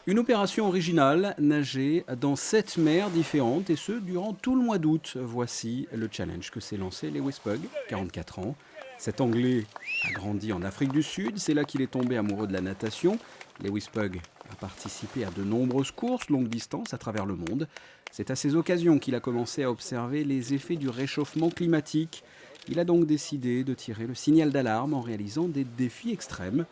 Une opération originale, nager dans 7 mers différentes et ce, durant tout le mois d'août. Voici le challenge que s'est lancé Lewis Pugg, 44 ans. Cet Anglais a grandi en Afrique du Sud, c'est là qu'il est tombé amoureux de la natation. Lewis Pugg a participé à de nombreuses courses longue distance à travers le monde. C'est à ces occasions qu'il a commencé à observer les effets du réchauffement climatique. Il a donc décidé de tirer le signal d'alarme en réalisant des défis extrêmes,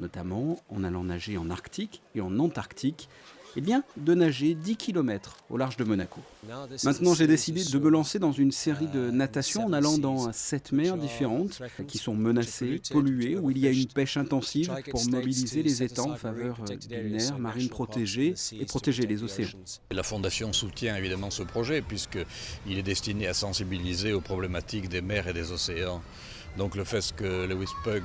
notamment en allant nager en Arctique et en Antarctique, et bien de nager 10 km au large de Monaco. Maintenant, j'ai décidé de me lancer dans une série de natations en allant dans 7 mers différentes qui sont menacées, polluées, où il y a une pêche intensive pour mobiliser les États en faveur d'une aire marine protégée et protéger les océans. La Fondation soutient évidemment ce projet puisqu'il est destiné à sensibiliser aux problématiques des mers et des océans. Donc le fait que Lewis Pugg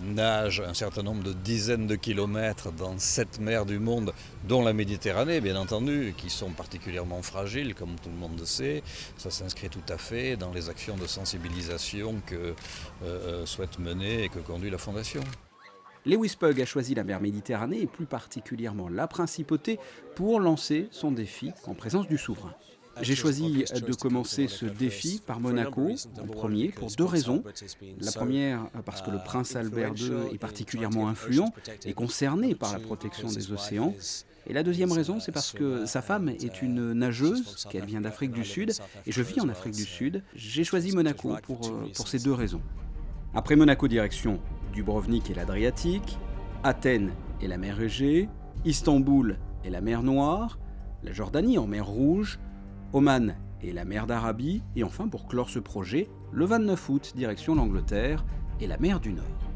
nage un certain nombre de dizaines de kilomètres dans 7 mers du monde, dont la Méditerranée bien entendu, qui sont particulièrement fragiles comme tout le monde le sait, ça s'inscrit tout à fait dans les actions de sensibilisation que souhaite mener et que conduit la Fondation. Lewis Pugg a choisi la mer Méditerranée et plus particulièrement la Principauté pour lancer son défi en présence du souverain. J'ai choisi de commencer ce défi par Monaco, en premier, pour 2 raisons. La première, parce que le prince Albert II est particulièrement influent et concerné par la protection des océans. Et la deuxième raison, c'est parce que sa femme est une nageuse, qu'elle vient d'Afrique du Sud, et je vis en Afrique du Sud. J'ai choisi Monaco pour ces 2 raisons. Après Monaco, direction Dubrovnik et l'Adriatique, Athènes et la mer Égée, Istanbul et la mer Noire, la Jordanie en mer Rouge, Oman et la mer d'Arabie, et enfin pour clore ce projet, le 29 août, direction l'Angleterre et la mer du Nord.